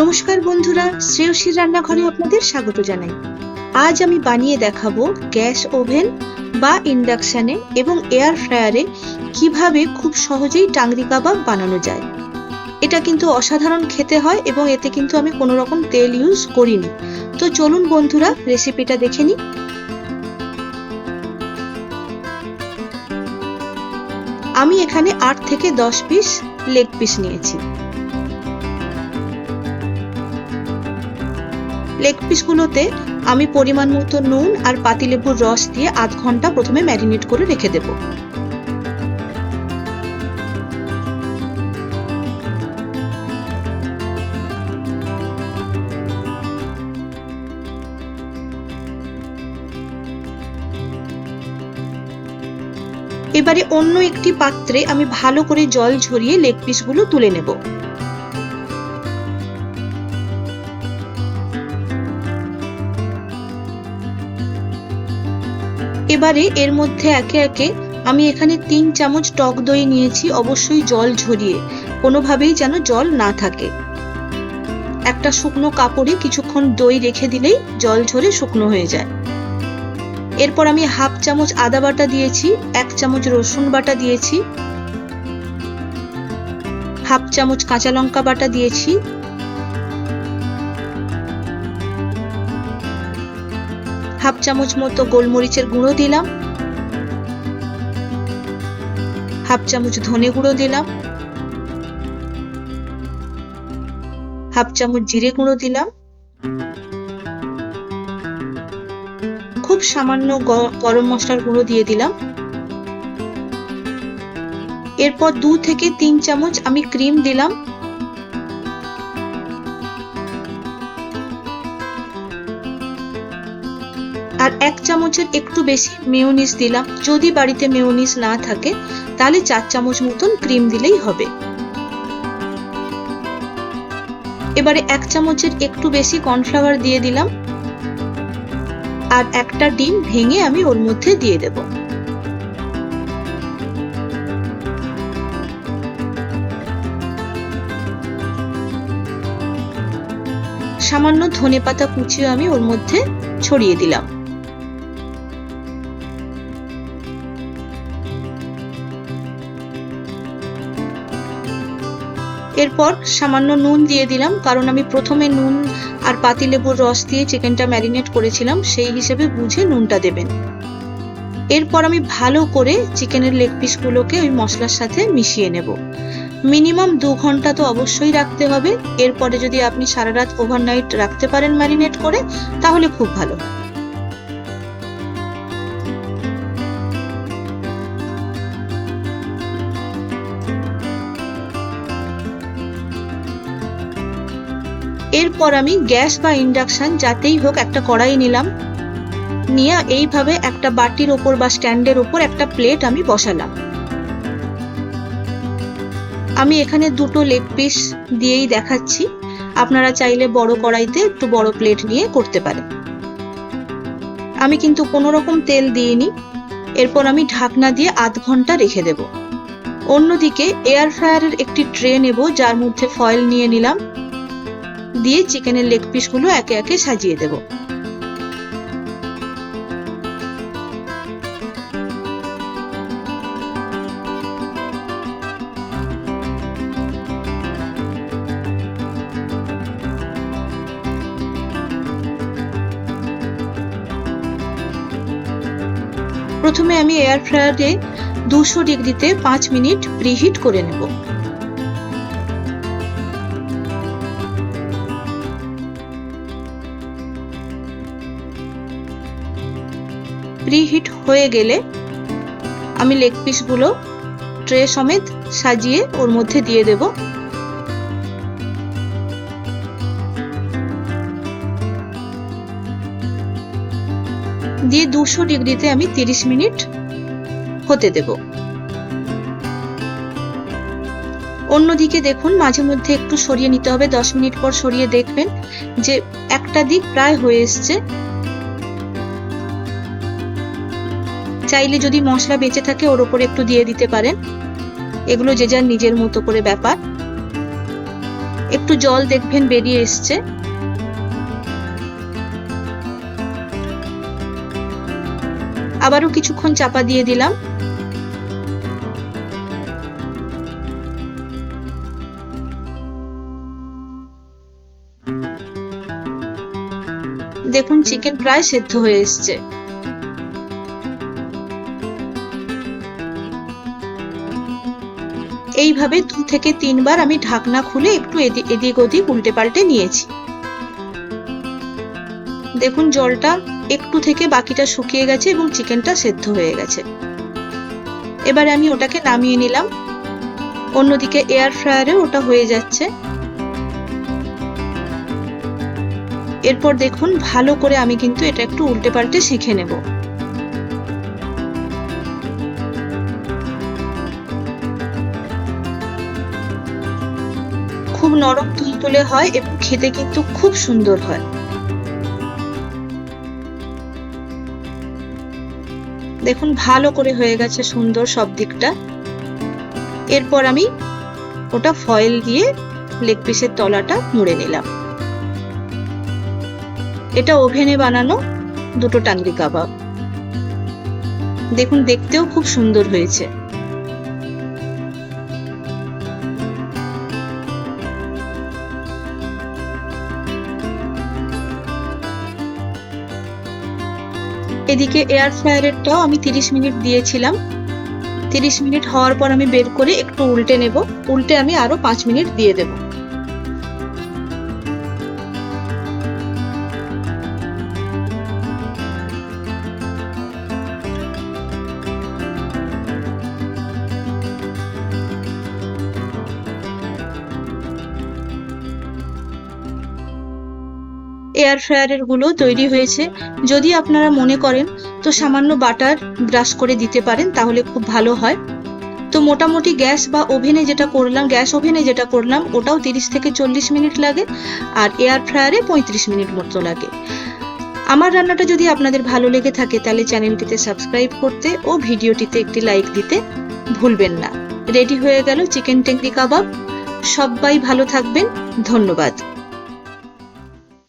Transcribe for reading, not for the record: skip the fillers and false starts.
নমস্কার বন্ধুরা, শ্রেয়সীর রান্নাঘরে আপনাদের স্বাগত জানাই। আজ আমি বানিয়ে দেখাবো গ্যাস ওভেন বা ইন্ডাকশনে এবং এয়ার ফ্রায়ারে কিভাবে খুব সহজেই টাংরি কাবাব বানানো যায়। এটা কিন্তু অসাধারণ খেতে হয় এবং এতে কিন্তু আমি কোনো রকম তেল ইউজ করিনি। তো চলুন বন্ধুরা, রেসিপিটা দেখে নিই। আমি এখানে 8 থেকে 10 পিস লেগ পিস নিয়েছি। লেগ পিসগুলোতে আমি পরিমাণ মতো নুন আর পাতিলেবুর রস দিয়ে আধ ঘন্টা প্রথমে ম্যারিনেট করে রেখে দেব। এবারে অন্য একটি পাত্রে আমি ভালো করে জল ঝরিয়ে লেগ পিসগুলো তুলে নেব। এবারে এর মধ্যে একে একে আমি এখানে 3 চামচ টক দই নিয়েছি, অবশ্যই জল ঝরিয়ে, কোনোভাবেই যেন জল না থাকে। একটা শুকনো কাপড়ে কিছুক্ষণ দই রেখে দিলেই জল ঝরে শুকনো হয়ে যায়। এরপর আমি হাফ চামচ আদা বাটা দিয়েছি, 1 চামচ রসুন বাটা দিয়েছি, হাফ চামচ কাঁচা লঙ্কা বাটা দিয়েছি, হাফ চামচ মতো গোলমরিচের গুঁড়ো দিলাম, হাফ চামচ ধনে গুঁড়ো দিলাম, হাফ চামচ জিরে গুঁড়ো দিলাম, খুব সামান্য গরম মশলার গুঁড়ো দিয়ে দিলাম। এরপর 2 থেকে 3 চামচ আমি ক্রিম দিলাম। আর 1 চামচের একটু বেশি মেয়োনিজ দিলাম। যদি বাড়িতে মেয়োনিজ না থাকে তাহলে 4 চামচ মতন ক্রিম দিলেই হবে। এবারে 1 চামচের একটু বেশি কর্নফ্লাওয়ার দিয়ে দিলাম আর একটা ডিম ভেঙে আমি ওর মধ্যে দিয়ে দেব। সামান্য ধনেপাতা কুচিও আমি ওর মধ্যে ছড়িয়ে দিলাম। এরপর সামান্য নুন দিয়ে দিলাম, কারণ আমি প্রথমে নুন আর পাতিলেবুর রস দিয়ে চিকেনটা ম্যারিনেট করেছিলাম, সেই হিসেবে বুঝে নুনটা দেবেন। এরপর আমি ভালো করে চিকেনের লেগ পিসগুলোকে ওই মশলার সাথে মিশিয়ে নেব। মিনিমাম 2 ঘন্টা তো অবশ্যই রাখতে হবে। এরপরে যদি আপনি সারা রাত ওভারনাইট রাখতে পারেন ম্যারিনেট করে, তাহলে খুব ভালো। এরপর আমি গ্যাস বা ইন্ডাকশন যাতেই হোক একটা কড়াই নিলাম, নিয়ে এইভাবে একটা বাটির ওপর বা স্ট্যান্ডের ওপর একটা প্লেট আমি বসালাম। আমি এখানে 2টো লেগ পিস দিয়েই দেখাচ্ছি, আপনারা চাইলে বড় কড়াইতে একটু বড় প্লেট নিয়ে করতে পারেন। আমি কিন্তু কোনো রকম তেল দিইনি। এরপর আমি ঢাকনা দিয়ে আধ ঘন্টা রেখে দেব। অন্যদিকে এয়ার ফ্রায়ারের একটি ট্রে নেব, যার মধ্যে ফয়েল নিয়ে নিলাম, দিয়ে চিকেনের লেগ পিসগুলো একে একে সাজিয়ে দেব। প্রথমে আমি এয়ার ফ্রায়ারে 200 ডিগ্রিতে 5 মিনিট প্রিহিট করে নেব। প্রিহিট হয়ে গেলে আমি লেগ পিসগুলো ট্রে সমেত সাজিয়ে ওর মধ্যে দিয়ে দেব। দিয়ে 200 ডিগ্রিতে আমি 30 মিনিট হতে দেব। অন্যদিকে দেখুন, মাঝে মধ্যে একটু সরিয়ে নিতে হবে। 10 মিনিট পর সরিয়ে দেখবেন যে একটা দিক প্রায় হয়ে এসছে। চাইলে যদি মশলা বেঁচে থাকে ওর উপরে একটু দিয়ে দিতে পারেন, এগুলো যে যার নিজের মতো করে ব্যাপার। একটু জল দেখবেন বেরিয়ে এসছে। আবারও কিছুক্ষণ চাপা দিয়ে দিলাম। দেখুন চিকেন প্রায় সেদ্ধ হয়ে এসছে। এইভাবে 2 থেকে 3 বার আমি ঢাকনা খুলে একটু এদিক ওদিক উল্টে পাল্টে নিয়েছি। দেখুন জলটা একটু থেকে বাকিটা শুকিয়ে গেছে এবং চিকেনটা সেদ্ধ হয়ে গেছে। এবারে আমি ওটাকে নামিয়ে নিলাম। অন্যদিকে এয়ার ফ্রায়ারে ওটা হয়ে যাচ্ছে। এরপর দেখুন ভালো করে আমি কিন্তু এটা একটু উল্টে পাল্টে শিখে নেব। খুব নরম তুলতুলে হয় এবং খেতে কিন্তু খুব সুন্দর হয়। দেখুন ভালো করে হয়ে গেছে সুন্দর সব দিকটা। এরপর আমি ওটা ফয়েল দিয়ে লেগ পিসের তলাটা মুড়ে নিলাম। এটা ওভেনে বানানো দুটো টাংরি কাবাব। দেখুন দেখতেও খুব সুন্দর হয়েছে। এদিকে এয়ার ফ্রায়ারেরটাও আমি 30 মিনিট দিয়েছিলাম। 30 মিনিট হওয়ার পর আমি বের করে একটু উল্টে নেব। উল্টে আমি আরো 5 মিনিট দিয়ে দেব। এয়ার ফ্রায়ারের গুলো তৈরি হয়েছে। যদি আপনারা মনে করেন তো সামান্য বাটার ব্রাশ করে দিতে পারেন, তাহলে খুব ভালো হয়। তো মোটামুটি গ্যাস বা ওভেনে যেটা করলাম, গ্যাস ওভেনে যেটা করলাম ওটাও 30 থেকে 40 মিনিট লাগে, আর এয়ার ফ্রায়ারে 35 মিনিট মতো লাগে। আমার রান্নাটা যদি আপনাদের ভালো লেগে থাকে তাহলে চ্যানেলটিতে সাবস্ক্রাইব করতে ও ভিডিওটিতে একটি লাইক দিতে ভুলবেন না। রেডি হয়ে গেল চিকেন টেংরি কাবাব। সবাই ভালো থাকবেন। ধন্যবাদ।